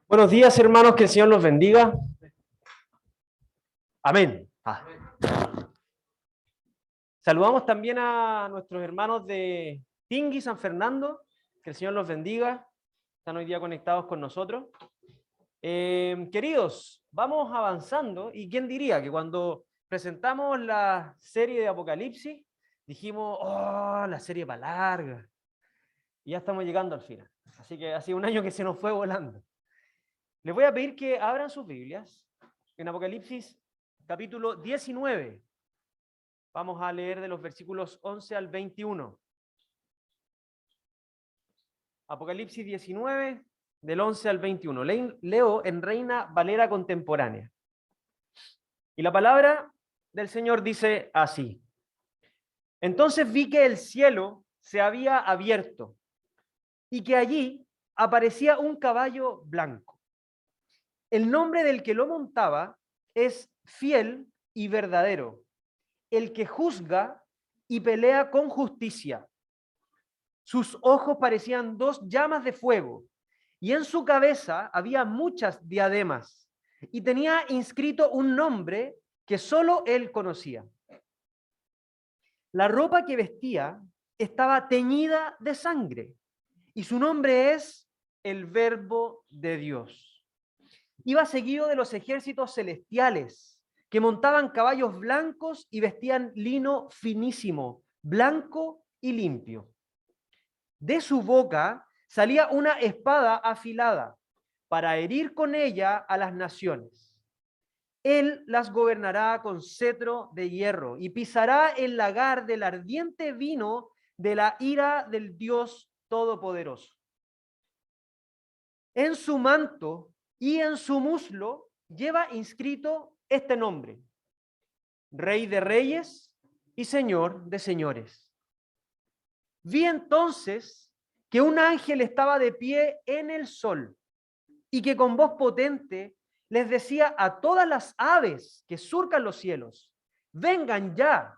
Buenos días, hermanos, que el Señor los bendiga. Amén. Saludamos también a nuestros hermanos de Tingui, San Fernando, que el Señor los bendiga. Están hoy día conectados con nosotros. Queridos, vamos avanzando, y quién diría que cuando presentamos la serie de Apocalipsis, dijimos, oh, la serie para larga, y ya estamos llegando al final. Así que ha sido un año que se nos fue volando. Les voy a pedir que abran sus Biblias en Apocalipsis capítulo 19. Vamos a leer de los versículos 11 al 21. Apocalipsis 19, del 11 al 21. Leo en Reina Valera Contemporánea. Y la palabra del Señor dice así. Entonces vi que el cielo se había abierto y que allí aparecía un caballo blanco. El nombre del que lo montaba es Fiel y Verdadero, el que juzga y pelea con justicia. Sus ojos parecían dos llamas de fuego, y en su cabeza había muchas diademas, y tenía inscrito un nombre que solo él conocía. La ropa que vestía estaba teñida de sangre, y su nombre es el Verbo de Dios. Iba seguido de los ejércitos celestiales, que montaban caballos blancos y vestían lino finísimo, blanco y limpio. De su boca salía una espada afilada para herir con ella a las naciones. Él las gobernará con cetro de hierro y pisará el lagar del ardiente vino de la ira del Dios Todopoderoso. En su manto y en su muslo lleva inscrito este nombre: Rey de Reyes y Señor de Señores. Vi entonces que un ángel estaba de pie en el sol y que con voz potente les decía a todas las aves que surcan los cielos: vengan ya,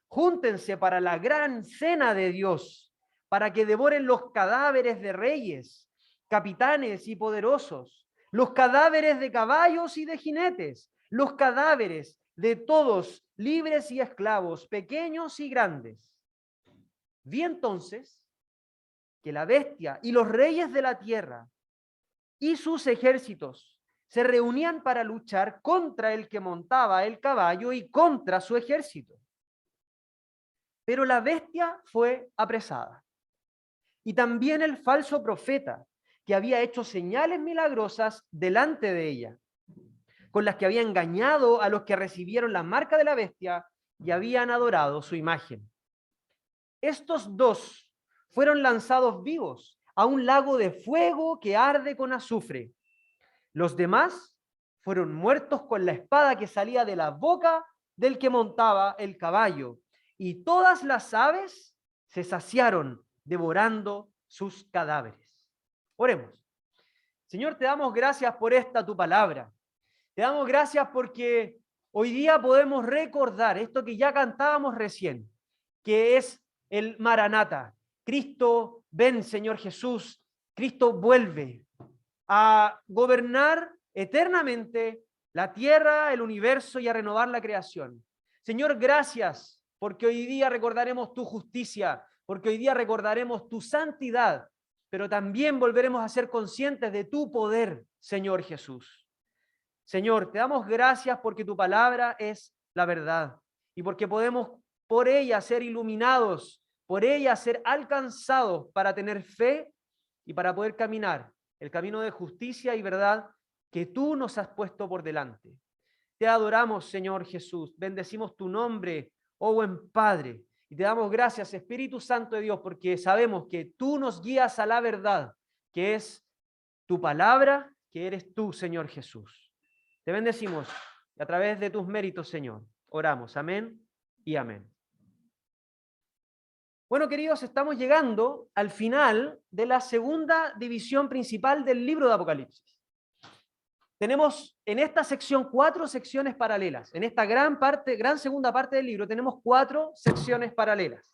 júntense para la gran cena de Dios, para que devoren los cadáveres de reyes, capitanes y poderosos, los cadáveres de caballos y de jinetes, los cadáveres de todos, libres y esclavos, pequeños y grandes. Vi entonces que la bestia y los reyes de la tierra y sus ejércitos se reunían para luchar contra el que montaba el caballo y contra su ejército. Pero la bestia fue apresada, y también el falso profeta, que había hecho señales milagrosas delante de ella, con las que había engañado a los que recibieron la marca de la bestia y habían adorado su imagen. Estos dos fueron lanzados vivos a un lago de fuego que arde con azufre. Los demás fueron muertos con la espada que salía de la boca del que montaba el caballo, y todas las aves se saciaron devorando sus cadáveres. Oremos. Señor, te damos gracias por esta tu palabra. Te damos gracias porque hoy día podemos recordar esto que ya cantábamos recién, que es el Maranata. Cristo, ven, Señor Jesús. Cristo vuelve a gobernar eternamente la tierra, el universo y a renovar la creación. Señor, gracias porque hoy día recordaremos tu justicia, porque hoy día recordaremos tu santidad, pero también volveremos a ser conscientes de tu poder, Señor Jesús. Señor, te damos gracias porque tu palabra es la verdad y porque podemos por ella ser iluminados, por ella ser alcanzados para tener fe y para poder caminar el camino de justicia y verdad que tú nos has puesto por delante. Te adoramos, Señor Jesús. Bendecimos tu nombre, oh buen Padre. Y te damos gracias, Espíritu Santo de Dios, porque sabemos que tú nos guías a la verdad, que es tu palabra, que eres tú, Señor Jesús. Te bendecimos y a través de tus méritos, Señor, oramos. Amén y amén. Bueno, queridos, estamos llegando al final de la segunda división principal del libro de Apocalipsis. Tenemos en esta sección 4 secciones paralelas. En esta gran segunda parte del libro tenemos 4 secciones paralelas.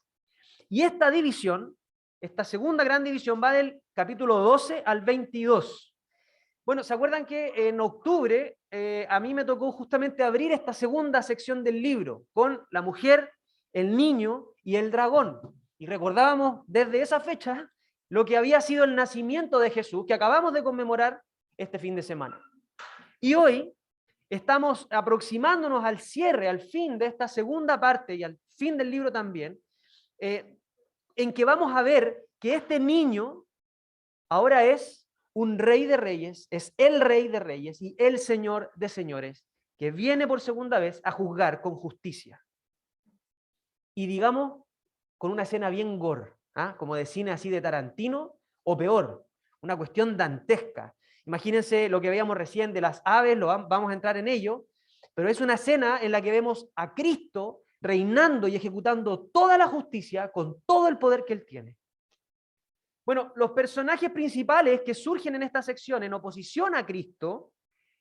Y esta división, esta segunda gran división va del capítulo 12 al 22. Bueno, ¿se acuerdan que en octubre a mí me tocó justamente abrir esta segunda sección del libro con la mujer, el niño y el dragón? Y recordábamos desde esa fecha lo que había sido el nacimiento de Jesús, que acabamos de conmemorar este fin de semana. Y hoy estamos aproximándonos al cierre, al fin de esta segunda parte y al fin del libro también, en que vamos a ver que este niño ahora es un rey de reyes, es el rey de reyes y el señor de señores, que viene por segunda vez a juzgar con justicia. Y digamos, con una escena bien gore, ¿ah? Como de cine así de Tarantino, o peor, una cuestión dantesca. Imagínense lo que veíamos recién de las aves, vamos a entrar en ello, pero es una escena en la que vemos a Cristo reinando y ejecutando toda la justicia con todo el poder que él tiene. Bueno, los personajes principales que surgen en esta sección en oposición a Cristo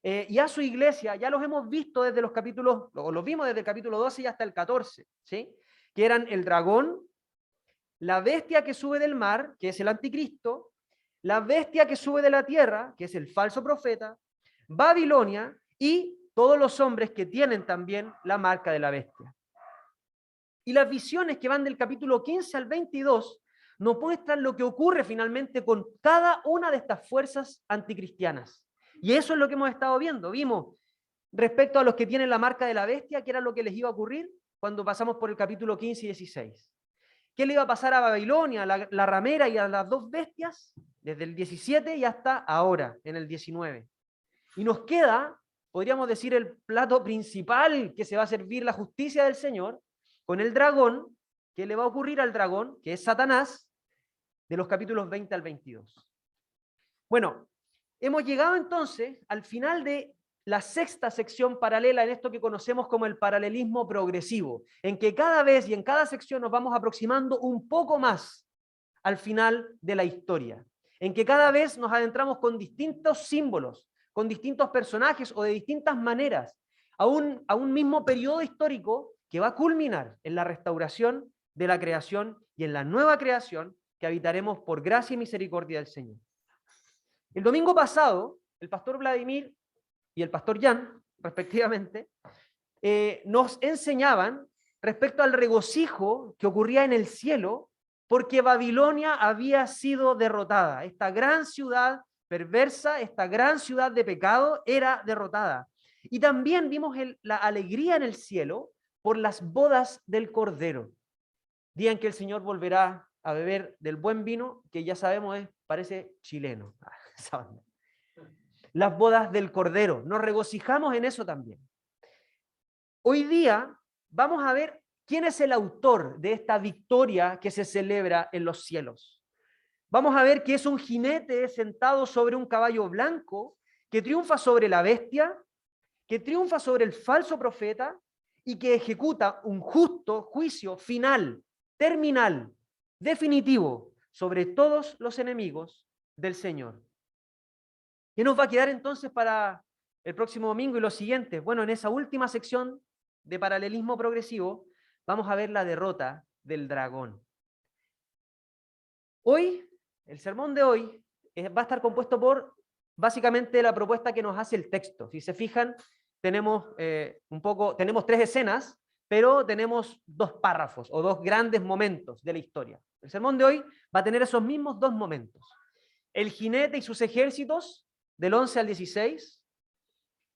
y a su iglesia, ya los hemos visto desde los capítulos, o los vimos desde el capítulo 12 y hasta el 14, ¿sí? Que eran el dragón, la bestia que sube del mar, que es el anticristo, la bestia que sube de la tierra, que es el falso profeta, Babilonia y todos los hombres que tienen también la marca de la bestia. Y las visiones que van del capítulo 15 al 22 nos muestran lo que ocurre finalmente con cada una de estas fuerzas anticristianas. Y eso es lo que hemos estado viendo. Vimos respecto a los que tienen la marca de la bestia, que era lo que les iba a ocurrir cuando pasamos por el capítulo 15 y 16. ¿Qué le iba a pasar a Babilonia, la ramera y a las dos bestias? Desde el 17 y hasta ahora, en el 19. Y nos queda, podríamos decir, el plato principal que se va a servir la justicia del Señor, con el dragón. ¿Qué le va a ocurrir al dragón, que es Satanás, de los capítulos 20 al 22? Bueno, hemos llegado entonces al final de la sexta sección paralela en esto que conocemos como el paralelismo progresivo, en que cada vez y en cada sección nos vamos aproximando un poco más al final de la historia, en que cada vez nos adentramos con distintos símbolos, con distintos personajes o de distintas maneras, a un mismo periodo histórico que va a culminar en la restauración de la creación y en la nueva creación que habitaremos por gracia y misericordia del Señor. El domingo pasado, el pastor Vladimir y el pastor Jan, respectivamente, nos enseñaban respecto al regocijo que ocurría en el cielo porque Babilonia había sido derrotada. Esta gran ciudad perversa, esta gran ciudad de pecado era derrotada. Y también vimos la alegría en el cielo por las bodas del Cordero, día en que el Señor volverá a beber del buen vino, que ya sabemos parece chileno. Las bodas del Cordero, nos regocijamos en eso también. Hoy día vamos a ver quién es el autor de esta victoria que se celebra en los cielos. Vamos a ver que es un jinete sentado sobre un caballo blanco que triunfa sobre la bestia, que triunfa sobre el falso profeta y que ejecuta un justo juicio final, terminal, definitivo sobre todos los enemigos del Señor. ¿Qué nos va a quedar entonces para el próximo domingo y los siguientes? Bueno, en esa última sección de paralelismo progresivo vamos a ver la derrota del dragón. Hoy, el sermón de hoy va a estar compuesto por básicamente la propuesta que nos hace el texto. Si se fijan, tenemos tenemos tres escenas, pero tenemos dos párrafos o dos grandes momentos de la historia. El sermón de hoy va a tener esos mismos dos momentos. El jinete y sus ejércitos, del 11 al 16,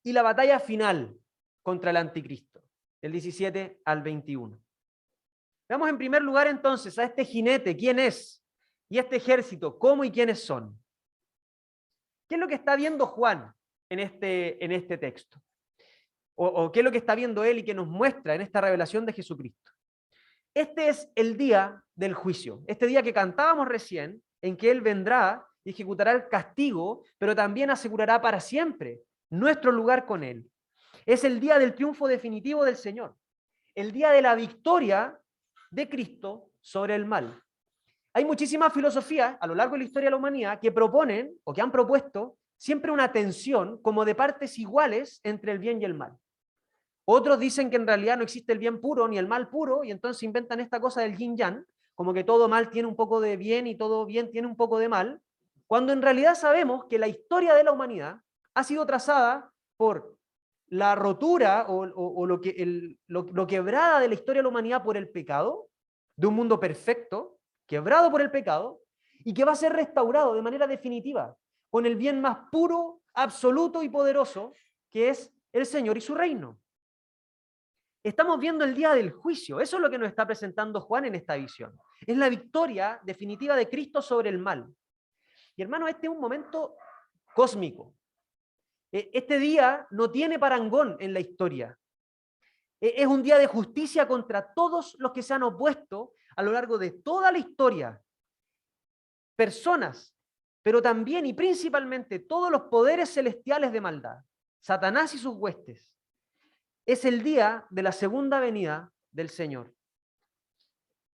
y la batalla final contra el anticristo, del 17 al 21. Veamos en primer lugar entonces a este jinete, quién es, y este ejército, cómo y quiénes son. ¿Qué es lo que está viendo Juan en este texto? O qué es lo que está viendo él y que nos muestra en esta revelación de Jesucristo. Este es el día del juicio, este día que cantábamos recién, en que él vendrá y ejecutará el castigo, pero también asegurará para siempre nuestro lugar con él. Es el día del triunfo definitivo del Señor, el día de la victoria de Cristo sobre el mal. Hay muchísimas filosofías a lo largo de la historia de la humanidad que proponen o que han propuesto siempre una tensión como de partes iguales entre el bien y el mal. Otros dicen que en realidad no existe el bien puro ni el mal puro y entonces inventan esta cosa del yin yang, como que todo mal tiene un poco de bien y todo bien tiene un poco de mal. cuando en realidad sabemos que la historia de la humanidad ha sido trazada por la rotura o lo quebrada de la historia de la humanidad por el pecado, de un mundo perfecto, quebrado por el pecado, y que va a ser restaurado de manera definitiva, con el bien más puro, absoluto y poderoso, que es el Señor y su reino. Estamos viendo el día del juicio, eso es lo que nos está presentando Juan en esta visión. Es la victoria definitiva de Cristo sobre el mal. Y hermano, este es un momento cósmico. Este día no tiene parangón en la historia. Es un día de justicia contra todos los que se han opuesto a lo largo de toda la historia. Personas, pero también y principalmente todos los poderes celestiales de maldad, Satanás y sus huestes. Es el día de la segunda venida del Señor.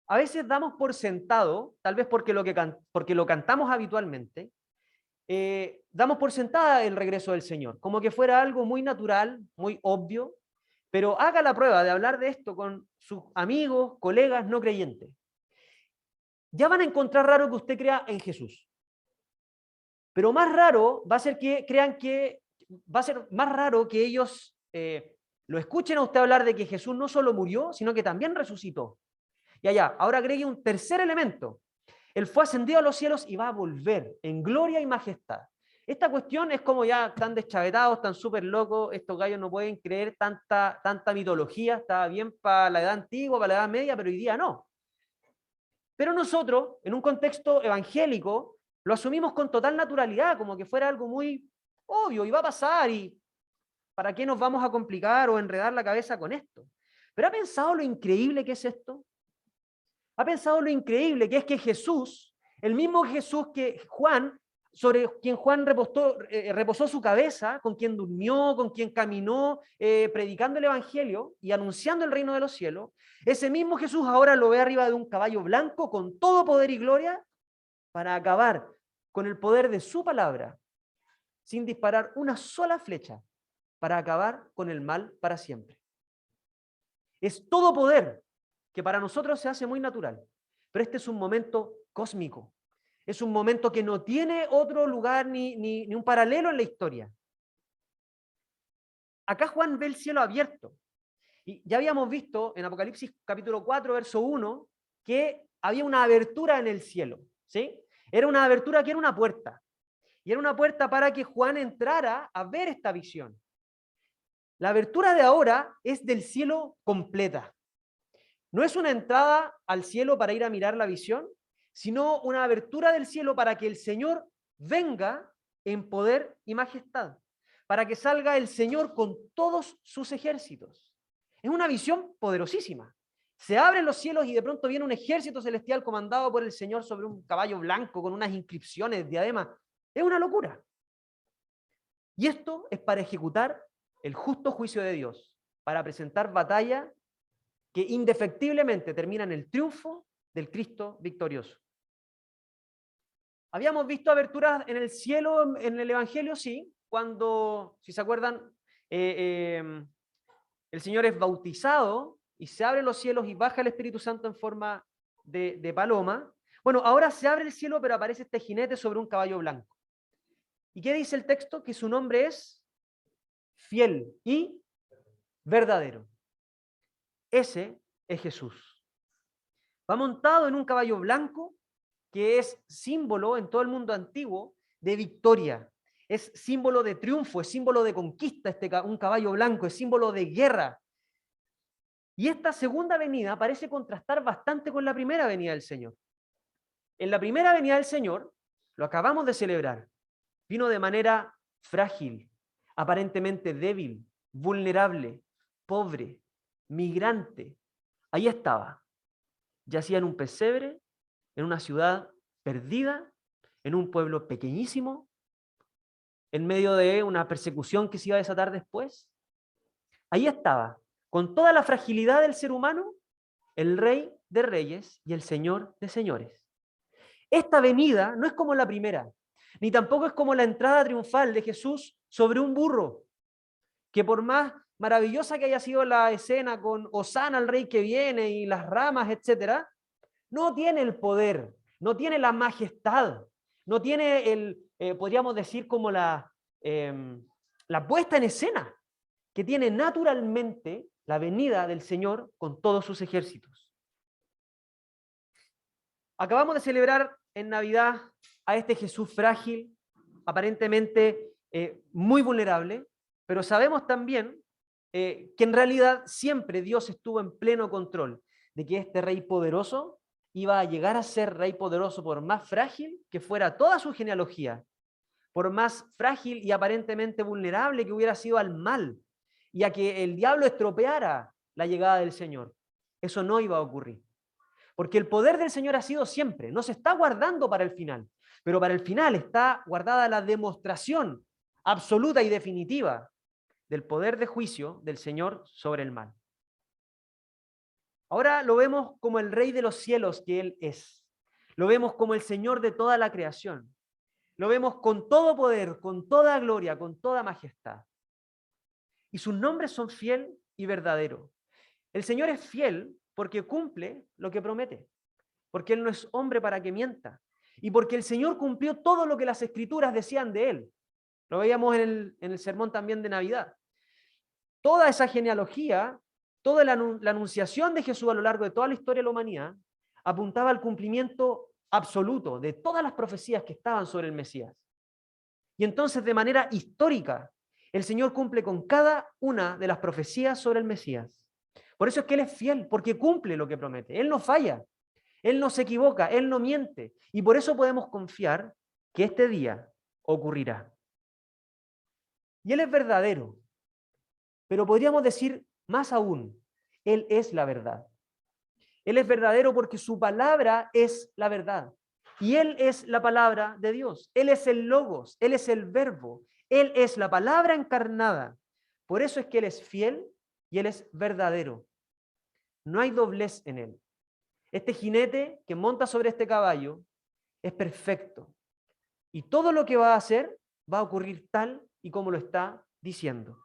A veces damos por sentado, tal vez porque lo cantamos habitualmente, damos por sentada el regreso del Señor, como que fuera algo muy natural, muy obvio, pero haga la prueba de hablar de esto con sus amigos, colegas no creyentes. Ya van a encontrar raro que usted crea en Jesús. Pero más raro va a ser que crean que, va a ser más raro que ellos lo escuchen a usted hablar de que Jesús no solo murió, sino que también resucitó. Y allá, ahora agregue un tercer elemento. Él fue ascendido a los cielos y va a volver en gloria y majestad. Esta cuestión es como ya tan deschavetados, tan súper locos, estos gallos no pueden creer tanta mitología, estaba bien para la edad antigua, para la edad media, pero hoy día no. Pero nosotros, en un contexto evangélico, lo asumimos con total naturalidad, como que fuera algo muy obvio, y va a pasar, y ¿para qué nos vamos a complicar o enredar la cabeza con esto? ¿Pero ha pensado lo increíble que es esto? ¿Ha pensado lo increíble que es que Jesús, el mismo Jesús que Juan, sobre quien Juan reposó su cabeza, con quien durmió, con quien caminó, predicando el Evangelio y anunciando el reino de los cielos, ese mismo Jesús ahora lo ve arriba de un caballo blanco con todo poder y gloria para acabar con el poder de su palabra, sin disparar una sola flecha, para acabar con el mal para siempre. Es todo poder que para nosotros se hace muy natural, pero este es un momento cósmico. Es un momento que no tiene otro lugar ni un paralelo en la historia. Acá Juan ve el cielo abierto. Y ya habíamos visto en Apocalipsis capítulo 4, verso 1, que había una abertura en el cielo. ¿Sí? Era una abertura que era una puerta. Y era una puerta para que Juan entrara a ver esta visión. La abertura de ahora es del cielo completa. No es una entrada al cielo para ir a mirar la visión, sino una abertura del cielo para que el Señor venga en poder y majestad, para que salga el Señor con todos sus ejércitos. Es una visión poderosísima. Se abren los cielos y de pronto viene un ejército celestial comandado por el Señor sobre un caballo blanco con unas inscripciones, diademas. Es una locura. Y esto es para ejecutar el justo juicio de Dios, para presentar batalla que indefectiblemente termina en el triunfo del Cristo victorioso. Habíamos visto aberturas en el cielo, en el Evangelio, sí, cuando, si se acuerdan, el Señor es bautizado y se abren los cielos y baja el Espíritu Santo en forma de paloma. Bueno, ahora se abre el cielo, pero aparece este jinete sobre un caballo blanco. ¿Y qué dice el texto? Que su nombre es fiel y verdadero. Ese es Jesús. Va montado en un caballo blanco que es símbolo en todo el mundo antiguo de victoria. Es símbolo de triunfo, es símbolo de conquista, un caballo blanco, es símbolo de guerra. Y esta segunda venida parece contrastar bastante con la primera venida del Señor. En la primera venida del Señor, lo acabamos de celebrar, vino de manera frágil, aparentemente débil, vulnerable, pobre, migrante. Ahí estaba. Yacía en un pesebre, en una ciudad perdida, en un pueblo pequeñísimo, en medio de una persecución que se iba a desatar después. Ahí estaba, con toda la fragilidad del ser humano, el Rey de Reyes y el Señor de Señores. Esta venida no es como la primera, ni tampoco es como la entrada triunfal de Jesús sobre un burro, que por más maravillosa que haya sido la escena con Hosana al Rey que viene y las ramas, etc., no tiene el poder, no tiene la majestad, no tiene podríamos decir como la puesta en escena que tiene naturalmente la venida del Señor con todos sus ejércitos. Acabamos de celebrar en Navidad a este Jesús frágil, aparentemente muy vulnerable, pero sabemos también que en realidad siempre Dios estuvo en pleno control de que este rey poderoso iba a llegar a ser rey poderoso por más frágil que fuera toda su genealogía, por más frágil y aparentemente vulnerable que hubiera sido al mal, y a que el diablo estropeara la llegada del Señor. Eso no iba a ocurrir. Porque el poder del Señor ha sido siempre, no se está guardando para el final, pero para el final está guardada la demostración absoluta y definitiva del poder de juicio del Señor sobre el mal. Ahora lo vemos como el Rey de los cielos que Él es. Lo vemos como el Señor de toda la creación. Lo vemos con todo poder, con toda gloria, con toda majestad. Y sus nombres son fiel y verdadero. El Señor es fiel porque cumple lo que promete, porque Él no es hombre para que mienta, y porque el Señor cumplió todo lo que las Escrituras decían de Él. Lo veíamos en el sermón también de Navidad. Toda esa genealogía, toda la anunciación de Jesús a lo largo de toda la historia de la humanidad, apuntaba al cumplimiento absoluto de todas las profecías que estaban sobre el Mesías. Y entonces, de manera histórica, el Señor cumple con cada una de las profecías sobre el Mesías. Por eso es que Él es fiel, porque cumple lo que promete. Él no falla, Él no se equivoca, Él no miente. Y por eso podemos confiar que este día ocurrirá. Y Él es verdadero, pero podríamos decir más aún, Él es la verdad. Él es verdadero porque su palabra es la verdad. Y Él es la palabra de Dios. Él es el Logos, Él es el Verbo, Él es la palabra encarnada. Por eso es que Él es fiel y Él es verdadero. No hay doblez en Él. Este jinete que monta sobre este caballo es perfecto. Y todo lo que va a hacer va a ocurrir tal y como lo está diciendo.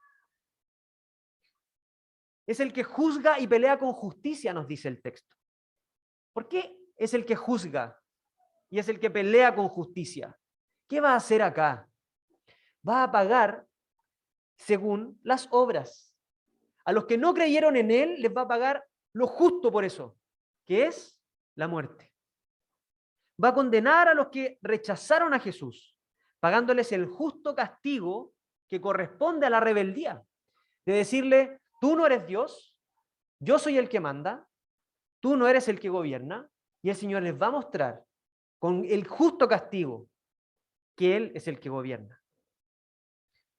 Es el que juzga y pelea con justicia, nos dice el texto. ¿Por qué es el que juzga y es el que pelea con justicia? ¿Qué va a hacer acá? Va a pagar según las obras. A los que no creyeron en Él les va a pagar lo justo por eso, que es la muerte. Va a condenar a los que rechazaron a Jesús, pagándoles el justo castigo que corresponde a la rebeldía. De decirle, tú no eres Dios, yo soy el que manda, tú no eres el que gobierna, y el Señor les va a mostrar con el justo castigo que Él es el que gobierna.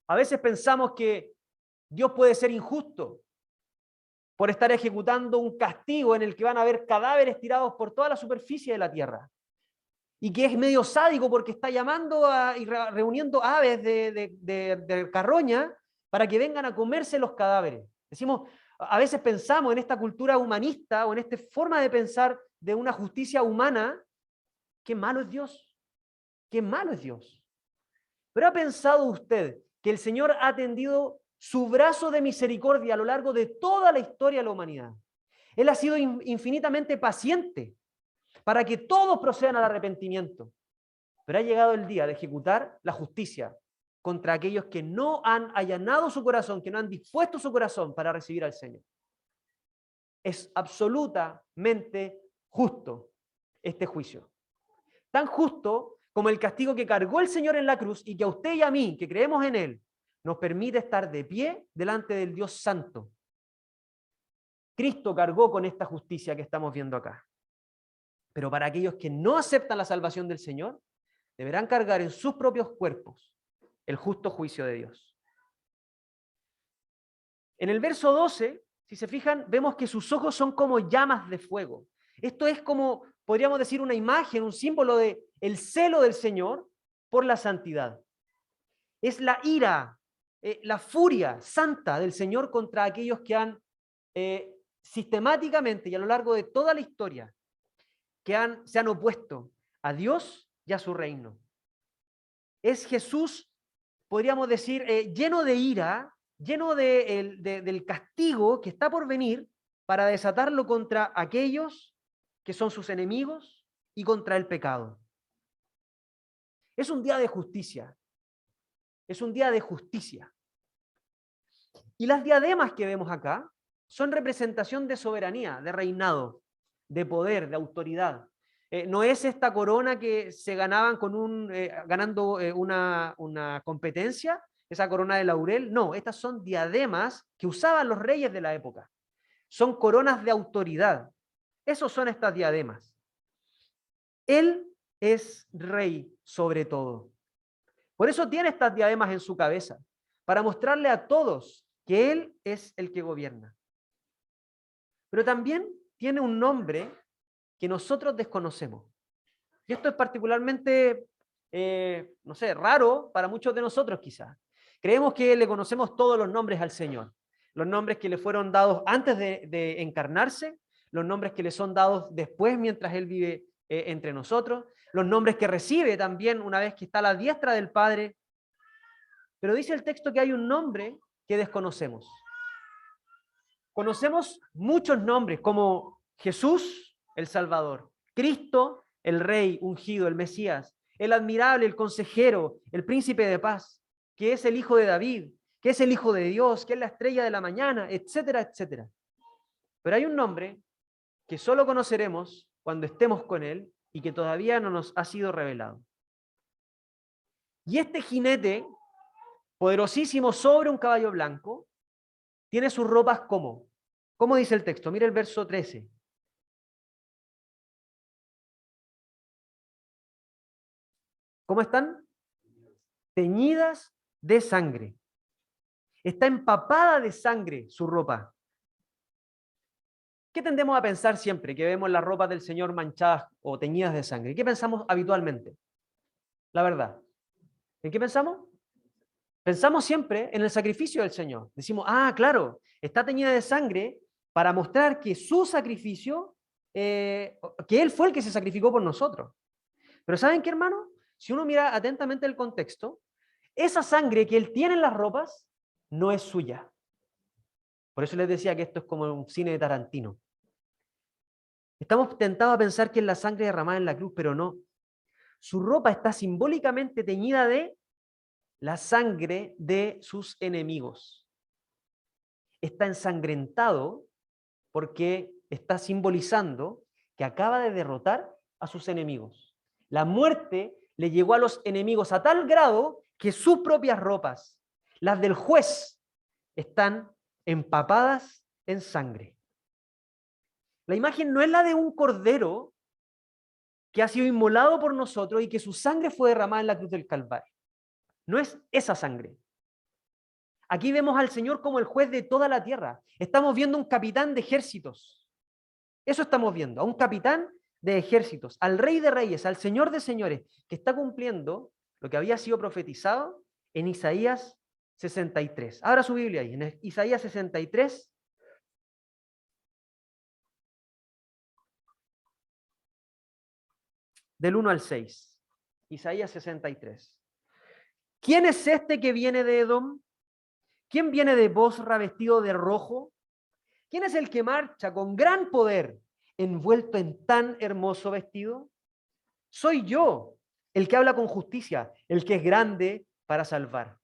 A veces pensamos que Dios puede ser injusto por estar ejecutando un castigo en el que van a haber cadáveres tirados por toda la superficie de la tierra. Y que es medio sádico porque está llamando y reuniendo aves de carroña para que vengan a comerse los cadáveres. Decimos, a veces pensamos en esta cultura humanista o en esta forma de pensar de una justicia humana, qué malo es Dios, qué malo es Dios. Pero ¿ha pensado usted que el Señor ha tendido su brazo de misericordia a lo largo de toda la historia de la humanidad? Él ha sido infinitamente paciente para que todos procedan al arrepentimiento. Pero ha llegado el día de ejecutar la justicia contra aquellos que no han allanado su corazón, que no han dispuesto su corazón para recibir al Señor. Es absolutamente justo este juicio. Tan justo como el castigo que cargó el Señor en la cruz y que a usted y a mí, que creemos en Él, nos permite estar de pie delante del Dios Santo. Cristo cargó con esta justicia que estamos viendo acá. Pero para aquellos que no aceptan la salvación del Señor, deberán cargar en sus propios cuerpos el justo juicio de Dios. En el verso 12, si se fijan, vemos que sus ojos son como llamas de fuego. Esto es como, podríamos decir, una imagen, un símbolo de el celo del Señor por la santidad. Es la ira, la furia santa del Señor contra aquellos que han sistemáticamente y a lo largo de toda la historia se han opuesto a Dios y a su reino. Es Jesús, podríamos decir, lleno de ira, lleno del castigo que está por venir para desatarlo contra aquellos que son sus enemigos y contra el pecado. Es un día de justicia. Es un día de justicia. Y las diademas que vemos acá son representación de soberanía, de reinado, de poder, de autoridad. No es esta corona que se ganaban ganando una competencia, esa corona de laurel. No, estas son diademas que usaban los reyes de la época. Son coronas de autoridad. Esos son estas diademas. Él es rey sobre todo. Por eso tiene estas diademas en su cabeza, para mostrarle a todos que Él es el que gobierna. Pero también tiene un nombre que nosotros desconocemos. Y esto es particularmente, no sé, raro para muchos de nosotros quizás. Creemos que le conocemos todos los nombres al Señor. Los nombres que le fueron dados antes de encarnarse, los nombres que le son dados después mientras Él vive entre nosotros, los nombres que recibe también una vez que está a la diestra del Padre. Pero dice el texto que hay un nombre que desconocemos. Conocemos muchos nombres como Jesús, el Salvador, Cristo, el Rey ungido, el Mesías, el admirable, el consejero, el príncipe de paz, que es el Hijo de David, que es el Hijo de Dios, que es la estrella de la mañana, etcétera, etcétera. Pero hay un nombre que solo conoceremos cuando estemos con Él y que todavía no nos ha sido revelado. Y este jinete, poderosísimo sobre un caballo blanco, tiene sus ropas como. ¿Cómo dice el texto? Mira el verso 13. ¿Cómo están? Teñidas de sangre. Está empapada de sangre su ropa. ¿Qué tendemos a pensar siempre que vemos las ropas del Señor manchadas o teñidas de sangre? ¿Qué pensamos habitualmente? La verdad. ¿En qué pensamos? Pensamos siempre en el sacrificio del Señor. Decimos, ah, claro, está teñida de sangre para mostrar que su sacrificio, que Él fue el que se sacrificó por nosotros. Pero ¿saben qué, hermano? Si uno mira atentamente el contexto, esa sangre que Él tiene en las ropas no es suya. Por eso les decía que esto es como un cine de Tarantino. Estamos tentados a pensar que es la sangre derramada en la cruz, pero no. Su ropa está simbólicamente teñida de la sangre de sus enemigos. Está ensangrentado porque está simbolizando que acaba de derrotar a sus enemigos. La muerte le llegó a los enemigos a tal grado que sus propias ropas, las del juez, están empapadas en sangre. La imagen no es la de un cordero que ha sido inmolado por nosotros y que su sangre fue derramada en la cruz del Calvario. No es esa sangre. Aquí vemos al Señor como el juez de toda la tierra. Estamos viendo un capitán de ejércitos. Eso estamos viendo, a un capitán de ejércitos, al Rey de Reyes, al Señor de Señores, que está cumpliendo lo que había sido profetizado en Isaías 63. Abra su Biblia ahí, en Isaías 63. Del 1 al 6. Isaías 63. ¿Quién es este que viene de Edom? ¿Quién viene de Bosra vestido de rojo? ¿Quién es el que marcha con gran poder, envuelto en tan hermoso vestido? Soy yo, el que habla con justicia, el que es grande para salvar.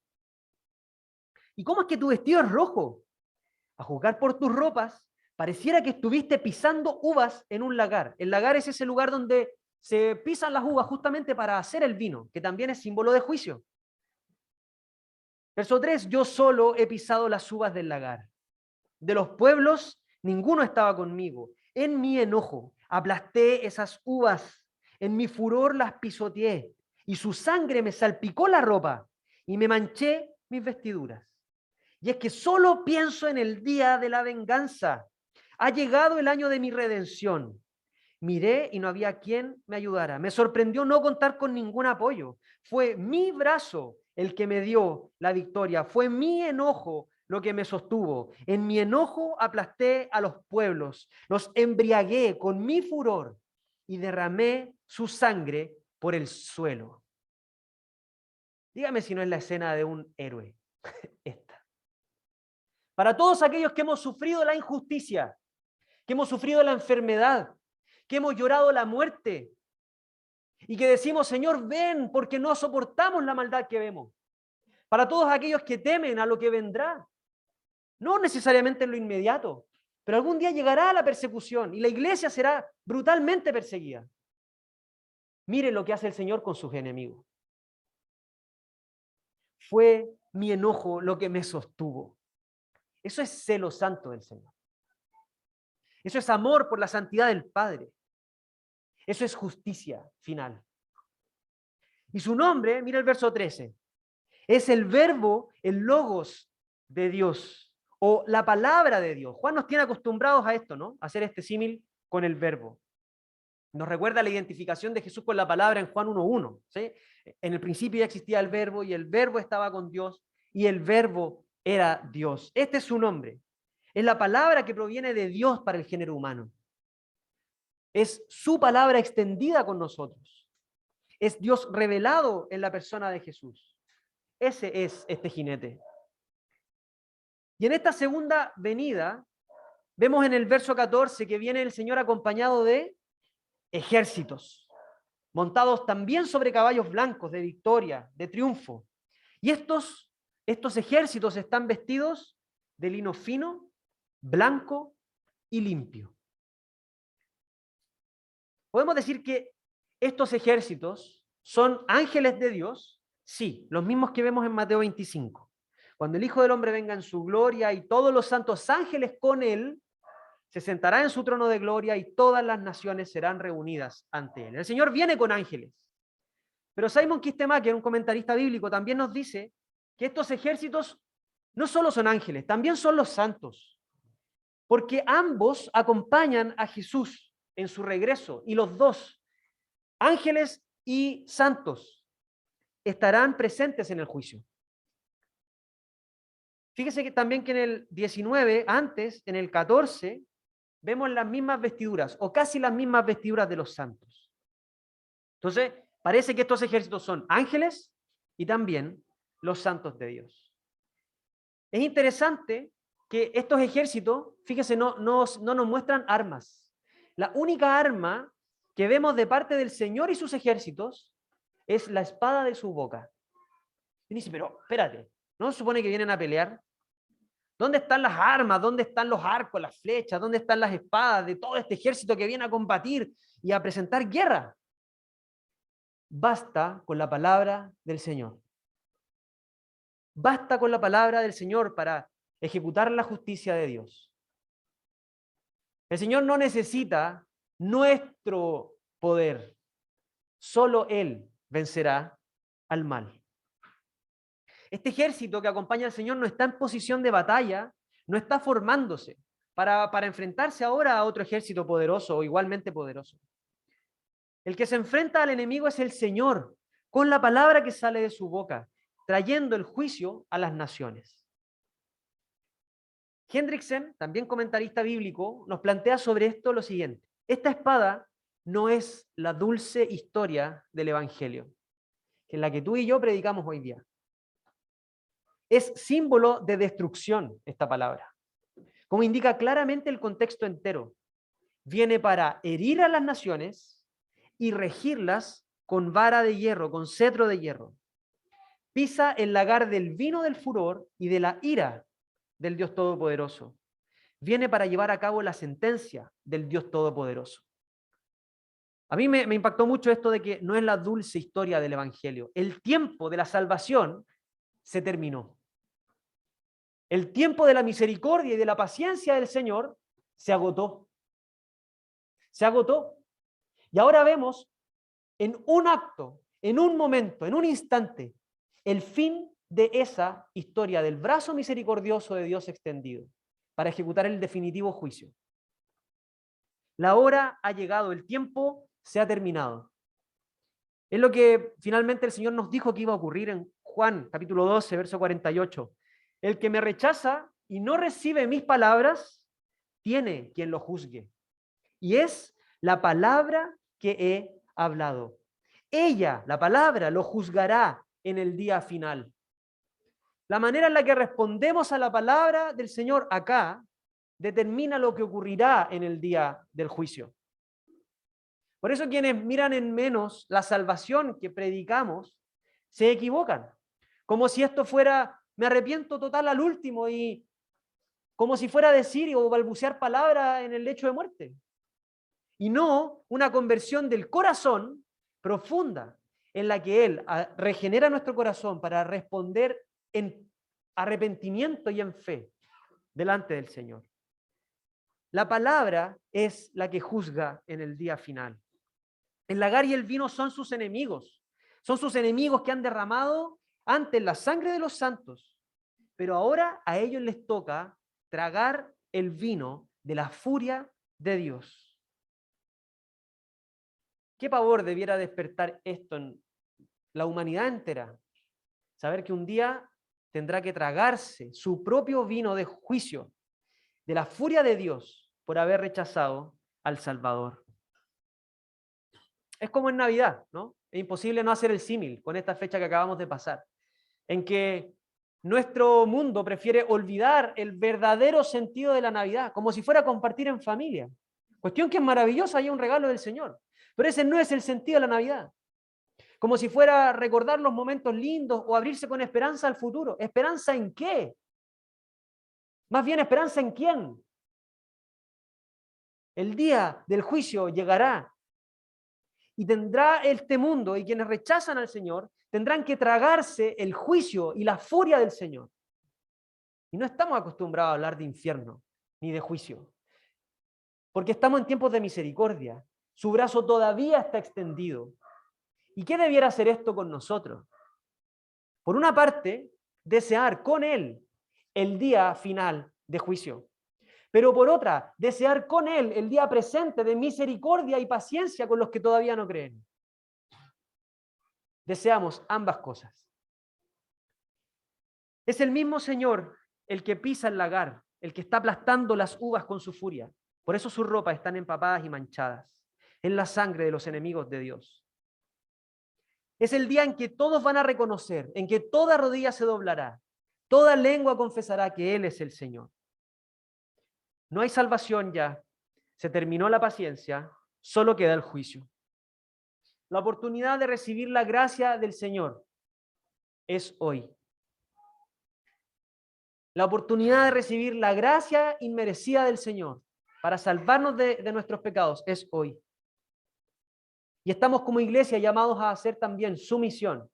¿Y cómo es que tu vestido es rojo? A juzgar por tus ropas, pareciera que estuviste pisando uvas en un lagar. El lagar es ese lugar donde se pisan las uvas justamente para hacer el vino, que también es símbolo de juicio. Verso 3, yo solo he pisado las uvas del lagar. De los pueblos, ninguno estaba conmigo. En mi enojo aplasté esas uvas, en mi furor las pisoteé, y su sangre me salpicó la ropa, y me manché mis vestiduras. Y es que solo pienso en el día de la venganza. Ha llegado el año de mi redención. Miré y no había quien me ayudara. Me sorprendió no contar con ningún apoyo. Fue mi brazo el que me dio la victoria. Fue mi enojo lo que me sostuvo. En mi enojo aplasté a los pueblos. Los embriagué con mi furor y derramé su sangre por el suelo. Dígame si no es la escena de un héroe. Esta. Para todos aquellos que hemos sufrido la injusticia, que hemos sufrido la enfermedad, que hemos llorado la muerte, y que decimos, Señor, ven, porque no soportamos la maldad que vemos. Para todos aquellos que temen a lo que vendrá, no necesariamente en lo inmediato, pero algún día llegará la persecución y la iglesia será brutalmente perseguida. Mire lo que hace el Señor con sus enemigos. Fue mi enojo lo que me sostuvo. Eso es celo santo del Señor. Eso es amor por la santidad del Padre. Eso es justicia final. Y su nombre, mira el verso 13, es el verbo, el logos de Dios, o la palabra de Dios. Juan nos tiene acostumbrados a esto, ¿no? A hacer este símil con el verbo. Nos recuerda la identificación de Jesús con la palabra en Juan 1:1, ¿sí? En el principio ya existía el verbo y el verbo estaba con Dios y el verbo era Dios. Este es su nombre. Es la palabra que proviene de Dios para el género humano. Es su palabra extendida con nosotros. Es Dios revelado en la persona de Jesús. Ese es este jinete. Y en esta segunda venida, vemos en el verso 14 que viene el Señor acompañado de ejércitos, montados también sobre caballos blancos de victoria, de triunfo. Y estos ejércitos están vestidos de lino fino, blanco y limpio. ¿Podemos decir que estos ejércitos son ángeles de Dios? Sí, los mismos que vemos en Mateo 25. Cuando el Hijo del Hombre venga en su gloria y todos los santos ángeles con él, se sentará en su trono de gloria y todas las naciones serán reunidas ante él. El Señor viene con ángeles. Pero Simon Kistemaker, un comentarista bíblico, también nos dice que estos ejércitos no solo son ángeles, también son los santos. Porque ambos acompañan a Jesús en su regreso y los dos, ángeles y santos, estarán presentes en el juicio. Fíjese que también que en el 19, antes, en el 14, vemos las mismas vestiduras, o casi las mismas vestiduras de los santos. Entonces, parece que estos ejércitos son ángeles y también los santos de Dios. Es interesante que estos ejércitos, fíjese, no nos muestran armas. La única arma que vemos de parte del Señor y sus ejércitos es la espada de su boca. Y dice, pero espérate, ¿no se supone que vienen a pelear? ¿Dónde están las armas? ¿Dónde están los arcos, las flechas? ¿Dónde están las espadas de todo este ejército que viene a combatir y a presentar guerra? Basta con la palabra del Señor. Basta con la palabra del Señor para ejecutar la justicia de Dios. El Señor no necesita nuestro poder. Solo Él vencerá al mal. Este ejército que acompaña al Señor no está en posición de batalla, no está formándose para enfrentarse ahora a otro ejército poderoso o igualmente poderoso. El que se enfrenta al enemigo es el Señor, con la palabra que sale de su boca, trayendo el juicio a las naciones. Hendrickson, también comentarista bíblico, nos plantea sobre esto lo siguiente. Esta espada no es la dulce historia del Evangelio, que es la que tú y yo predicamos hoy día. Es símbolo de destrucción esta palabra. Como indica claramente el contexto entero, viene para herir a las naciones y regirlas con vara de hierro, con cetro de hierro. Pisa el lagar del vino del furor y de la ira del Dios Todopoderoso. Viene para llevar a cabo la sentencia del Dios Todopoderoso. A mí me impactó mucho esto de que no es la dulce historia del Evangelio. El tiempo de la salvación se terminó. El tiempo de la misericordia y de la paciencia del Señor se agotó. Se agotó. Y ahora vemos en un acto, en un momento, en un instante, el fin de esa historia del brazo misericordioso de Dios extendido para ejecutar el definitivo juicio. La hora ha llegado, el tiempo se ha terminado. Es lo que finalmente el Señor nos dijo que iba a ocurrir en Juan, capítulo 12, verso 48. El que me rechaza y no recibe mis palabras, tiene quien lo juzgue. Y es la palabra que he hablado. Ella, la palabra, lo juzgará en el día final. La manera en la que respondemos a la palabra del Señor acá determina lo que ocurrirá en el día del juicio. Por eso quienes miran en menos la salvación que predicamos se equivocan. Como si esto fuera, me arrepiento total al último, y como si fuera decir o balbucear palabras en el lecho de muerte. Y no una conversión del corazón profunda, en la que Él regenera nuestro corazón para responder en arrepentimiento y en fe delante del Señor. La palabra es la que juzga en el día final. El lagar y el vino son sus enemigos que han derramado antes la sangre de los santos, pero ahora a ellos les toca tragar el vino de la furia de Dios. ¿Qué pavor debiera despertar esto en la humanidad entera? Saber que un día tendrá que tragarse su propio vino de juicio, de la furia de Dios por haber rechazado al Salvador. Es como en Navidad, ¿no? Es imposible no hacer el símil con esta fecha que acabamos de pasar, en que nuestro mundo prefiere olvidar el verdadero sentido de la Navidad, como si fuera compartir en familia. Cuestión que es maravillosa y es un regalo del Señor, pero ese no es el sentido de la Navidad. Como si fuera recordar los momentos lindos o abrirse con esperanza al futuro. ¿Esperanza en qué? Más bien, ¿esperanza en quién? El día del juicio llegará y tendrá este mundo, y quienes rechazan al Señor tendrán que tragarse el juicio y la furia del Señor. Y no estamos acostumbrados a hablar de infierno ni de juicio, porque estamos en tiempos de misericordia. Su brazo todavía está extendido. ¿Y qué debiera hacer esto con nosotros? Por una parte, desear con Él el día final de juicio. Pero por otra, desear con Él el día presente de misericordia y paciencia con los que todavía no creen. Deseamos ambas cosas. Es el mismo Señor el que pisa el lagar, el que está aplastando las uvas con su furia. Por eso sus ropas están empapadas y manchadas en la sangre de los enemigos de Dios. Es el día en que todos van a reconocer, en que toda rodilla se doblará, toda lengua confesará que Él es el Señor. No hay salvación ya, se terminó la paciencia, solo queda el juicio. La oportunidad de recibir la gracia del Señor es hoy. La oportunidad de recibir la gracia inmerecida del Señor para salvarnos de nuestros pecados es hoy. Y estamos como iglesia llamados a hacer también su misión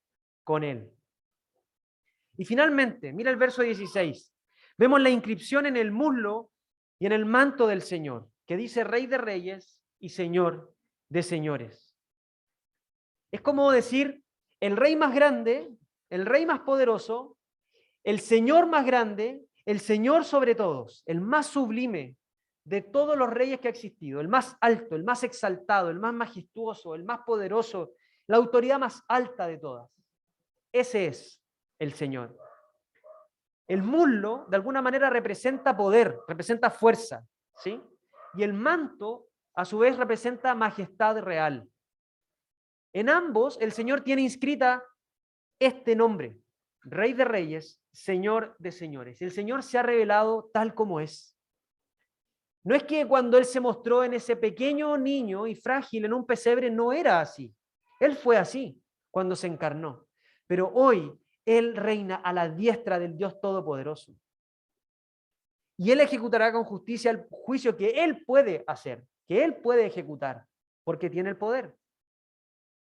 con Él. Y finalmente, mira el verso 16. Vemos la inscripción en el muslo y en el manto del Señor, que dice Rey de Reyes y Señor de Señores. Es como decir, el Rey más grande, el Rey más poderoso, el Señor más grande, el Señor sobre todos, el más sublime de todos los reyes que ha existido, el más alto, el más exaltado, el más majestuoso, el más poderoso, la autoridad más alta de todas. Ese es el Señor. El muslo, de alguna manera, representa poder, representa fuerza, ¿sí? Y el manto, a su vez, representa majestad real. En ambos, el Señor tiene inscrita este nombre, Rey de Reyes, Señor de Señores. El Señor se ha revelado tal como es. No es que cuando Él se mostró en ese pequeño niño y frágil en un pesebre no era así. Él fue así cuando se encarnó. Pero hoy Él reina a la diestra del Dios Todopoderoso. Y Él ejecutará con justicia el juicio que Él puede hacer, que Él puede ejecutar, porque tiene el poder.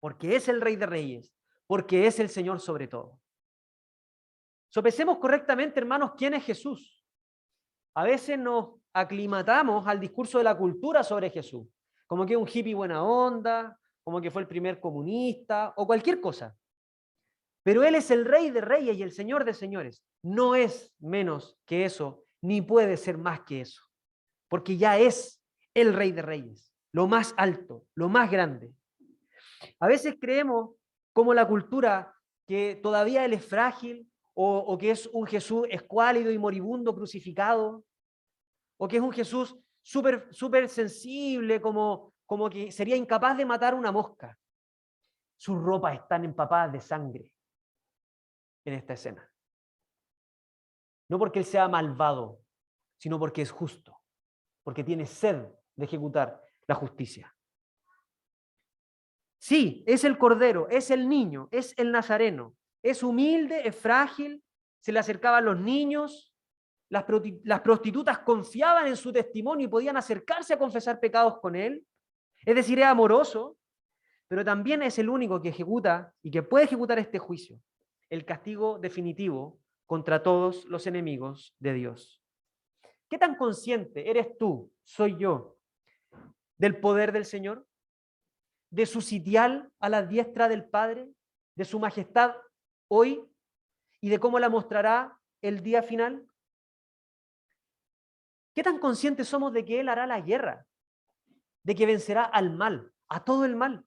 Porque es el Rey de Reyes, porque es el Señor sobre todo. Sopesemos correctamente, hermanos, quién es Jesús. A veces nos aclimatamos al discurso de la cultura sobre Jesús, como que es un hippie buena onda, como que fue el primer comunista, o cualquier cosa. Pero Él es el Rey de Reyes y el Señor de Señores. No es menos que eso, ni puede ser más que eso, porque ya es el Rey de Reyes, lo más alto, lo más grande. A veces creemos, como la cultura, que todavía Él es frágil, o que es un Jesús escuálido y moribundo crucificado, o que es un Jesús súper sensible, como que sería incapaz de matar una mosca. Sus ropas están empapadas de sangre en esta escena. No porque Él sea malvado, sino porque es justo, porque tiene sed de ejecutar la justicia. Sí, es el Cordero, es el niño, es el Nazareno. Es humilde, es frágil, se le acercaban los niños, las prostitutas confiaban en su testimonio y podían acercarse a confesar pecados con él. Es decir, es amoroso, pero también es el único que ejecuta y que puede ejecutar este juicio, el castigo definitivo contra todos los enemigos de Dios. ¿Qué tan consciente eres tú, soy yo, del poder del Señor? ¿De su sitial a la diestra del Padre? ¿De su majestad hoy? ¿Y de cómo la mostrará el día final? ¿Qué tan conscientes somos de que Él hará la guerra? De que vencerá al mal, a todo el mal.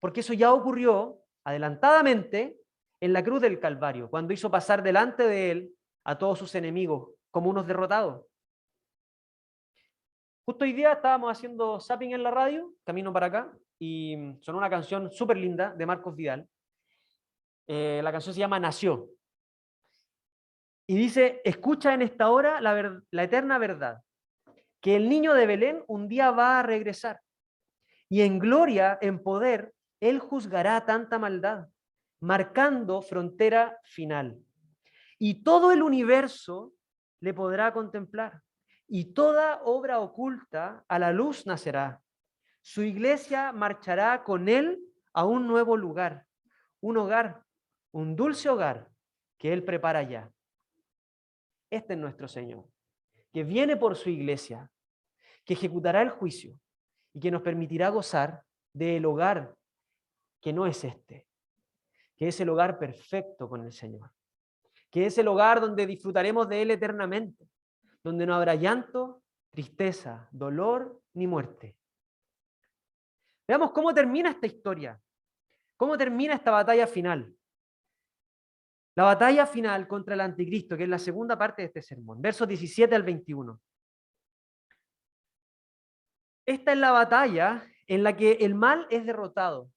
Porque eso ya ocurrió adelantadamente en la cruz del Calvario, cuando hizo pasar delante de Él a todos sus enemigos como unos derrotados. Justo hoy día estábamos haciendo zapping en la radio, camino para acá, y sonó una canción súper linda de Marcos Vidal. La canción se llama Nació. Y dice, escucha en esta hora la eterna verdad, que el niño de Belén un día va a regresar, y en gloria, en poder, él juzgará tanta maldad, marcando frontera final. Y todo el universo le podrá contemplar, y toda obra oculta a la luz nacerá. Su iglesia marchará con él a un nuevo lugar, un hogar, un dulce hogar que él prepara ya. Este es nuestro Señor, que viene por su iglesia, que ejecutará el juicio y que nos permitirá gozar del hogar que no es este, que es el hogar perfecto con el Señor, que es el hogar donde disfrutaremos de Él eternamente, donde no habrá llanto, tristeza, dolor ni muerte. Veamos cómo termina esta historia, cómo termina esta batalla final. La batalla final contra el anticristo, que es la segunda parte de este sermón, versos 17 al 21. Esta es la batalla en la que el mal es derrotado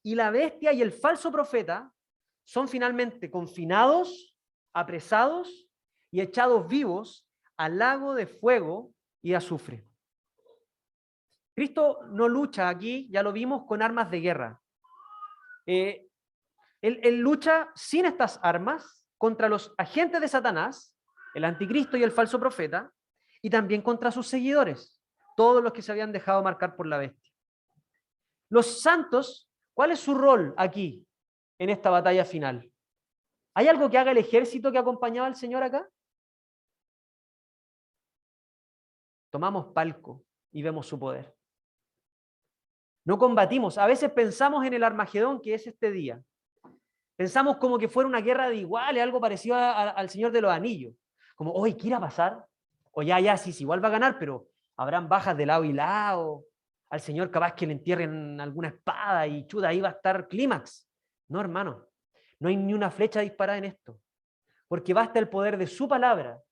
y la bestia y el falso profeta son finalmente confinados, apresados y echados vivos al lago de fuego y azufre. Cristo no lucha aquí, ya lo vimos, con armas de guerra. Él lucha sin estas armas contra los agentes de Satanás, el anticristo y el falso profeta, y también contra sus seguidores, todos los que se habían dejado marcar por la bestia. Los santos, ¿cuál es su rol aquí, en esta batalla final? ¿Hay algo que haga el ejército que acompañaba al Señor acá? Tomamos palco y vemos su poder. No combatimos. A veces pensamos en el Armagedón, que es este día. Pensamos como que fuera una guerra de iguales, algo parecido al Señor de los Anillos. Como, hoy, ¿qué irá a pasar? O ya, sí, igual va a ganar, pero habrán bajas de lado y lado. Al Señor capaz que le entierren alguna espada y chuda, ahí va a estar clímax. No, hermano, no hay ni una flecha disparada en esto. Porque basta el poder de su palabra.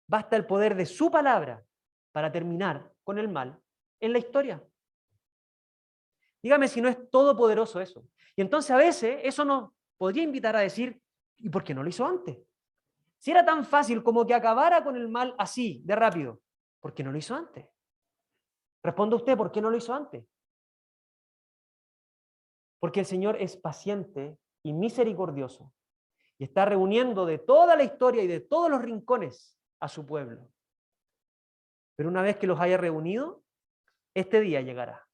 Basta el poder de su palabra para terminar con el mal en la historia. Dígame si no es todopoderoso eso. Y entonces a veces eso nos podría invitar a decir, ¿y por qué no lo hizo antes? Si era tan fácil como que acabara con el mal así, de rápido, ¿por qué no lo hizo antes? Responda usted, ¿por qué no lo hizo antes? Porque el Señor es paciente y misericordioso y está reuniendo de toda la historia y de todos los rincones a su pueblo. Pero una vez que los haya reunido, este día llegará.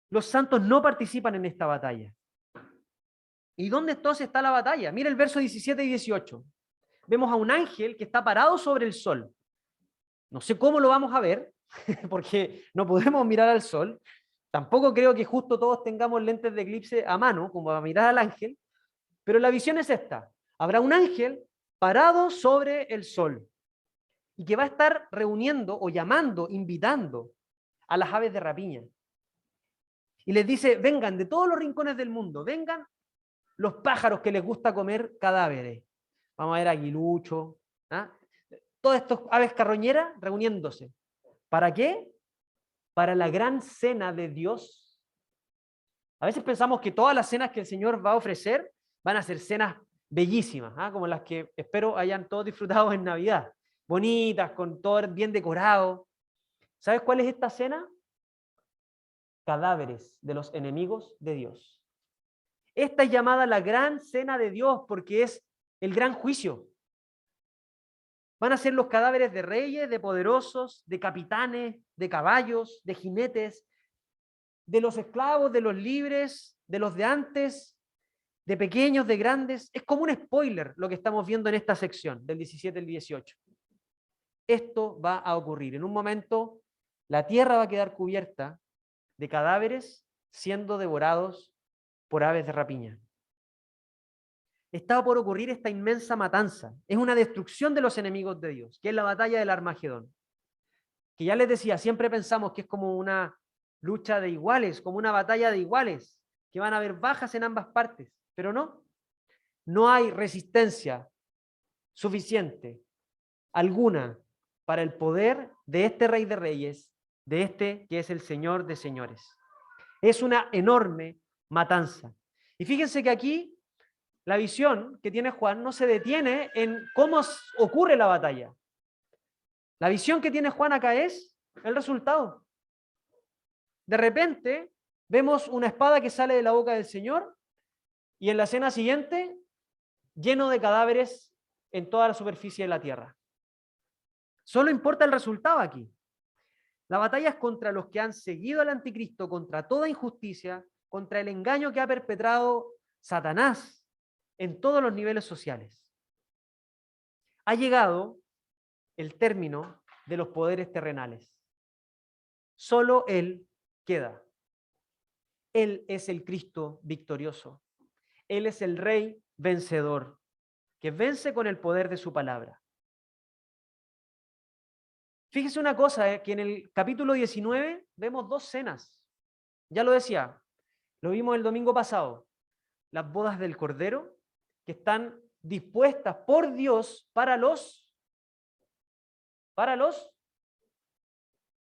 Los santos no participan en esta batalla. ¿Y dónde entonces está la batalla? Mira el verso 17 y 18. Vemos a un ángel que está parado sobre el sol. No sé cómo lo vamos a ver, porque no podemos mirar al sol. Tampoco creo que justo todos tengamos lentes de eclipse a mano, como a mirar al ángel. Pero la visión es esta. Habrá un ángel parado sobre el sol y que va a estar reuniendo o llamando, invitando a las aves de rapiña. Y les dice, vengan de todos los rincones del mundo, vengan los pájaros que les gusta comer cadáveres. Vamos a ver aguiluchos, ¿ah? Todas estas aves carroñeras reuniéndose. ¿Para qué? Para la gran cena de Dios. A veces pensamos que todas las cenas que el Señor va a ofrecer van a ser cenas bellísimas, ¿ah? Como las que espero hayan todos disfrutado en Navidad. Bonitas, con todo bien decorado. ¿Sabes cuál es esta cena? Cadáveres de los enemigos de Dios. Esta es llamada la gran cena de Dios porque es el gran juicio. Van a ser los cadáveres de reyes, de poderosos, de capitanes, de caballos, de jinetes, de los esclavos, de los libres, de los de antes, de pequeños, de grandes. Es como un spoiler lo que estamos viendo en esta sección, del 17 al 18. Esto va a ocurrir. En un momento, la tierra va a quedar cubierta de cadáveres siendo devorados por aves de rapiña. Está por ocurrir esta inmensa matanza. Es una destrucción de los enemigos de Dios, que es la batalla del Armagedón. Que ya les decía, siempre pensamos que es como una lucha de iguales, como una batalla de iguales, que van a haber bajas en ambas partes, pero no. No hay resistencia suficiente alguna para el poder de este Rey de Reyes, de este que es el Señor de Señores. Es una enorme matanza. Y fíjense que aquí la visión que tiene Juan no se detiene en cómo ocurre la batalla. La visión que tiene Juan acá es el resultado. De repente vemos una espada que sale de la boca del Señor y en la escena siguiente lleno de cadáveres en toda la superficie de la tierra. Solo importa el resultado aquí. La batalla es contra los que han seguido al anticristo, contra toda injusticia, contra el engaño que ha perpetrado Satanás en todos los niveles sociales. Ha llegado el término de los poderes terrenales. Solo Él queda. Él es el Cristo victorioso. Él es el Rey vencedor, que vence con el poder de su palabra. Fíjese una cosa, que en el capítulo 19 vemos dos cenas. Ya lo decía, lo vimos el domingo pasado. Las bodas del Cordero, que están dispuestas por Dios para los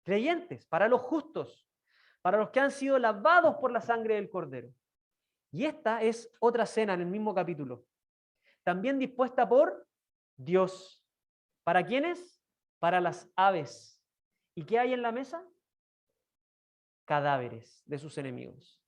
creyentes, para los justos, para los que han sido lavados por la sangre del Cordero. Y esta es otra cena en el mismo capítulo, también dispuesta por Dios. ¿Para quiénes? Para las aves. ¿Y qué hay en la mesa? Cadáveres de sus enemigos.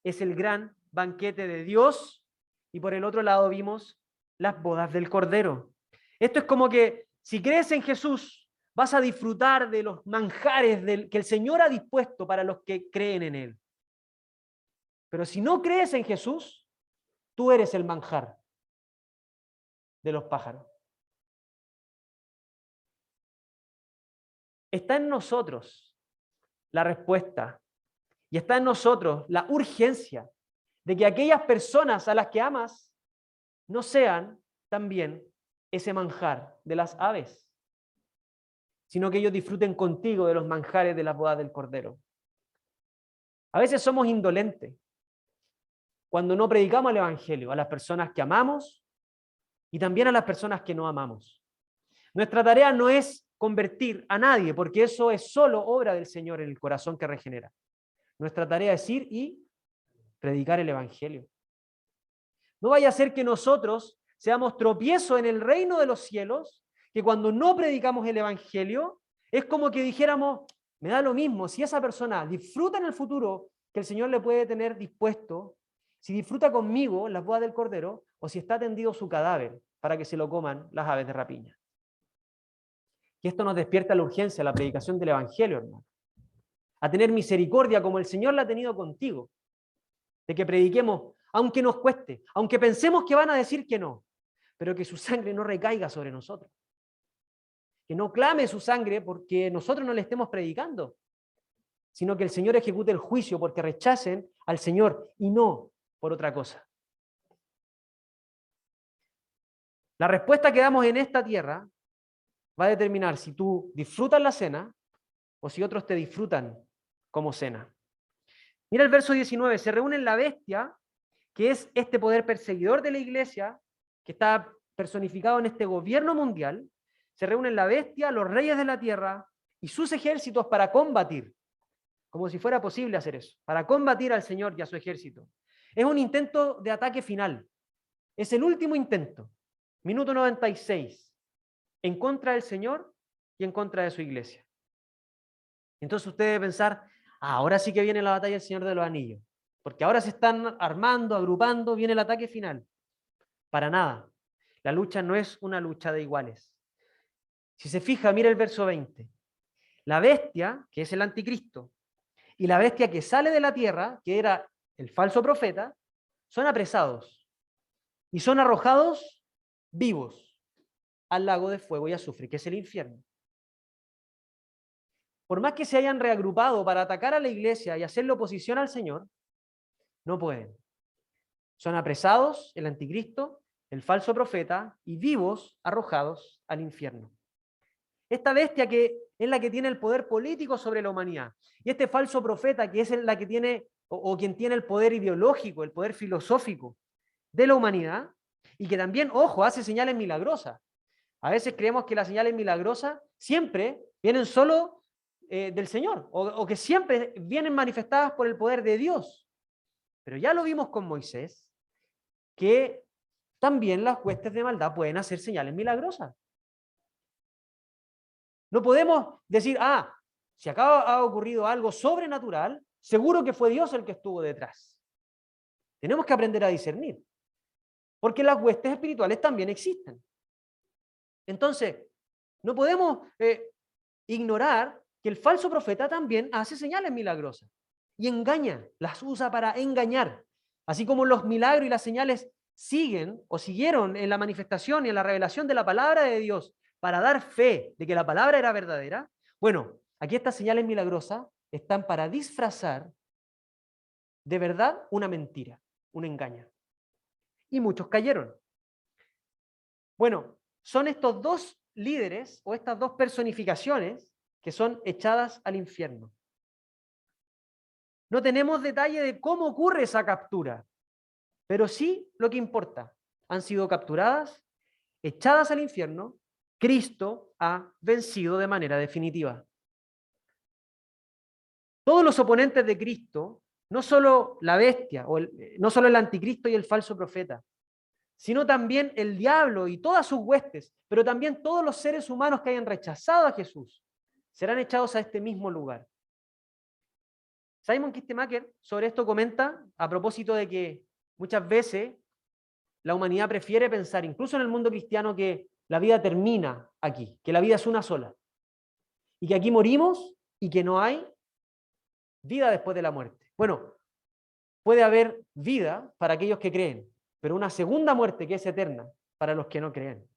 Es el gran banquete de Dios y por el otro lado vimos las bodas del Cordero. Esto es como que si crees en Jesús, vas a disfrutar de los manjares que el Señor ha dispuesto para los que creen en Él. Pero si no crees en Jesús, tú eres el manjar de los pájaros. Está en nosotros la respuesta y está en nosotros la urgencia de que aquellas personas a las que amas no sean también ese manjar de las aves, sino que ellos disfruten contigo de los manjares de las bodas del Cordero. A veces somos indolentes cuando no predicamos el Evangelio a las personas que amamos y también a las personas que no amamos. Nuestra tarea no es convertir a nadie, porque eso es solo obra del Señor en el corazón que regenera. Nuestra tarea es ir y predicar el Evangelio. No vaya a ser que nosotros seamos tropiezo en el reino de los cielos, que cuando no predicamos el Evangelio, es como que dijéramos, me da lo mismo, si esa persona disfruta en el futuro que el Señor le puede tener dispuesto, si disfruta conmigo las bodas del Cordero, o si está tendido su cadáver para que se lo coman las aves de rapiña. Y esto nos despierta la urgencia, la predicación del Evangelio, hermano. A tener misericordia como el Señor la ha tenido contigo. De que prediquemos, aunque nos cueste, aunque pensemos que van a decir que no, pero que su sangre no recaiga sobre nosotros. Que no clame su sangre porque nosotros no le estemos predicando, sino que el Señor ejecute el juicio porque rechacen al Señor y no por otra cosa. La respuesta que damos en esta tierra va a determinar si tú disfrutas la cena o si otros te disfrutan como cena. Mira el verso 19, se reúne en la bestia, que es este poder perseguidor de la iglesia, que está personificado en este gobierno mundial, se reúnen la bestia, los reyes de la tierra y sus ejércitos para combatir, como si fuera posible hacer eso, para combatir al Señor y a su ejército. Es un intento de ataque final, es el último intento, minuto 96, en contra del Señor y en contra de su iglesia. Entonces usted debe pensar, ahora sí que viene la batalla del Señor de los Anillos, porque ahora se están armando, agrupando, viene el ataque final. Para nada. La lucha no es una lucha de iguales. Si se fija, mira el verso 20. La bestia, que es el anticristo, y la bestia que sale de la tierra, que era el falso profeta, son apresados y son arrojados vivos al lago de fuego y azufre, que es el infierno. Por más que se hayan reagrupado para atacar a la iglesia y hacerle oposición al Señor, no pueden. Son apresados, el anticristo, el falso profeta, y vivos arrojados al infierno. Esta bestia que es la que tiene el poder político sobre la humanidad, y este falso profeta que es la que tiene, o quien tiene el poder ideológico, el poder filosófico de la humanidad, y que también, ojo, hace señales milagrosas. A veces creemos que las señales milagrosas siempre vienen solo del Señor, o que siempre vienen manifestadas por el poder de Dios. Pero ya lo vimos con Moisés, que también las huestes de maldad pueden hacer señales milagrosas. No podemos decir, si acá ha ocurrido algo sobrenatural, seguro que fue Dios el que estuvo detrás. Tenemos que aprender a discernir, porque las huestes espirituales también existen. Entonces, no podemos ignorar que el falso profeta también hace señales milagrosas y engaña, las usa para engañar. Así como los milagros y las señales siguen o siguieron en la manifestación y en la revelación de la palabra de Dios para dar fe de que la palabra era verdadera, bueno, aquí estas señales milagrosas están para disfrazar de verdad una mentira, un engaño. Y muchos cayeron. Bueno, son estos dos líderes o estas dos personificaciones que son echadas al infierno. No tenemos detalle de cómo ocurre esa captura, pero sí lo que importa. Han sido capturadas, echadas al infierno. Cristo ha vencido de manera definitiva. Todos los oponentes de Cristo, no solo la bestia, no solo el anticristo y el falso profeta, sino también el diablo y todas sus huestes, pero también todos los seres humanos que hayan rechazado a Jesús, serán echados a este mismo lugar. Simon Kistemaker sobre esto comenta a propósito de que muchas veces la humanidad prefiere pensar, incluso en el mundo cristiano, que la vida termina aquí, que la vida es una sola, y que aquí morimos y que no hay vida después de la muerte. Bueno, puede haber vida para aquellos que creen, pero una segunda muerte que es eterna para los que no creen.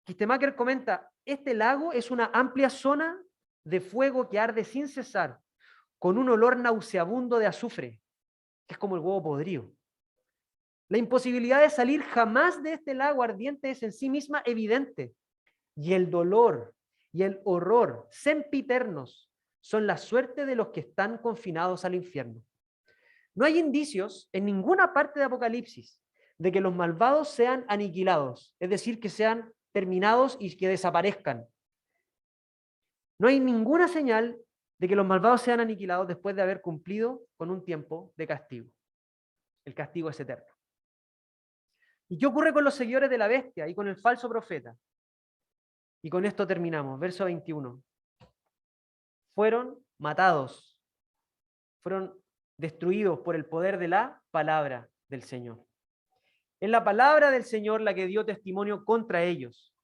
Kistemaker comenta, este lago es una amplia zona de fuego que arde sin cesar, con un olor nauseabundo de azufre, que es como el huevo podrido. La imposibilidad de salir jamás de este lago ardiente es en sí misma evidente, y el dolor y el horror sempiternos son la suerte de los que están confinados al infierno. No hay indicios en ninguna parte de Apocalipsis de que los malvados sean aniquilados, es decir, que sean terminados y que desaparezcan. No hay ninguna señal de que los malvados sean aniquilados después de haber cumplido con un tiempo de castigo. El castigo es eterno. ¿Y qué ocurre con los seguidores de la bestia y con el falso profeta? Y con esto terminamos. Verso 21. Fueron matados, fueron destruidos por el poder de la palabra del Señor. Es la palabra del Señor la que dio testimonio contra ellos.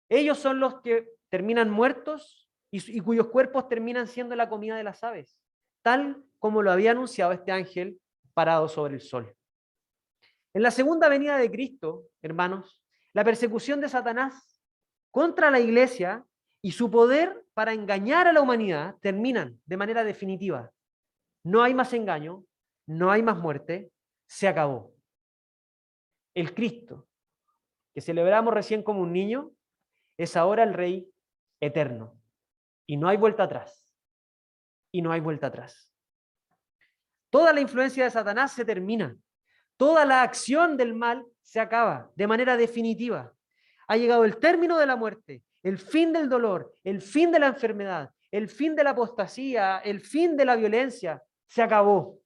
Ellos son los que terminan muertos y cuyos cuerpos terminan siendo la comida de las aves, tal como lo había anunciado este ángel parado sobre el sol. En la segunda venida de Cristo, hermanos, la persecución de Satanás contra la iglesia y su poder para engañar a la humanidad terminan de manera definitiva. No hay más engaño, no hay más muerte, se acabó. El Cristo, que celebramos recién como un niño, es ahora el Rey eterno. Y no hay vuelta atrás. Y no hay vuelta atrás. Toda la influencia de Satanás se termina. Toda la acción del mal se acaba de manera definitiva. Ha llegado el término de la muerte, el fin del dolor, el fin de la enfermedad, el fin de la apostasía, el fin de la violencia. Se acabó.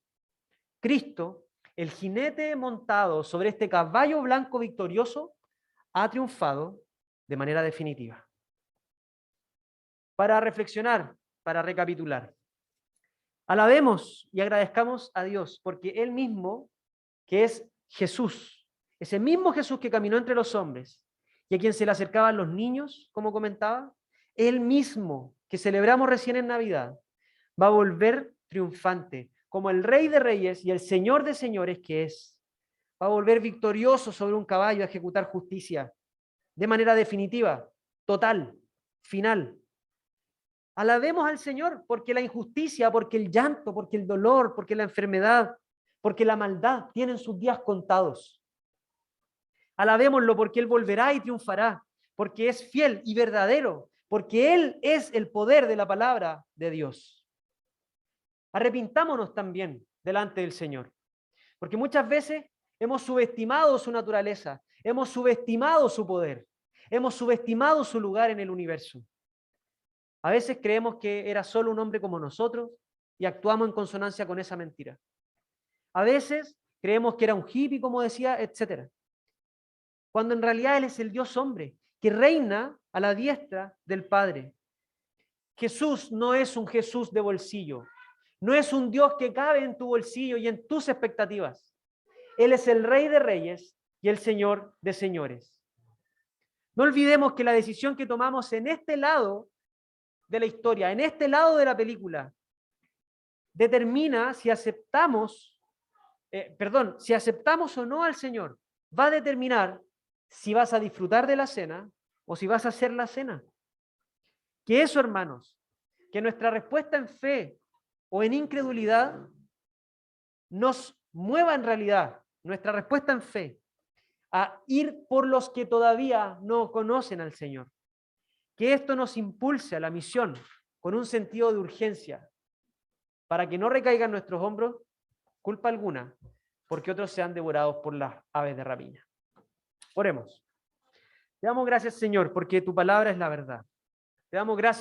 Cristo, el jinete montado sobre este caballo blanco victorioso, ha triunfado de manera definitiva. para reflexionar, para recapitular. Alabemos y agradezcamos a Dios, porque Él mismo, que es Jesús, ese mismo Jesús que caminó entre los hombres y a quien se le acercaban los niños, como comentaba, Él mismo que celebramos recién en Navidad, va a volver triunfante, como el Rey de Reyes y el Señor de Señores que es. Va a volver victorioso sobre un caballo a ejecutar justicia de manera definitiva, total, final. Alabemos al Señor porque la injusticia, porque el llanto, porque el dolor, porque la enfermedad, porque la maldad tienen sus días contados. Alabémoslo porque Él volverá y triunfará, porque es fiel y verdadero, porque Él es el poder de la palabra de Dios. Arrepintámonos también delante del Señor, porque muchas veces hemos subestimado su naturaleza, hemos subestimado su poder, hemos subestimado su lugar en el universo. A veces creemos que era solo un hombre como nosotros y actuamos en consonancia con esa mentira. A veces creemos que era un hippie, como decía, etc. Cuando en realidad Él es el Dios hombre, que reina a la diestra del Padre. Jesús no es un Jesús de bolsillo, no es un Dios que cabe en tu bolsillo y en tus expectativas. Él es el Rey de Reyes y el Señor de Señores. No olvidemos que la decisión que tomamos en este lado de la historia, en este lado de la película, determina si aceptamos, si aceptamos o no al Señor, va a determinar si vas a disfrutar de la cena o si vas a hacer la cena. Que eso, hermanos, que nuestra respuesta en fe o en incredulidad nos mueva en realidad, nuestra respuesta en fe, a ir por los que todavía no conocen al Señor. Que esto nos impulse a la misión con un sentido de urgencia, para que no recaiga en nuestros hombros culpa alguna, porque otros sean devorados por las aves de rapiña. Oremos. Te damos gracias, Señor, porque tu palabra es la verdad. Te damos gracias.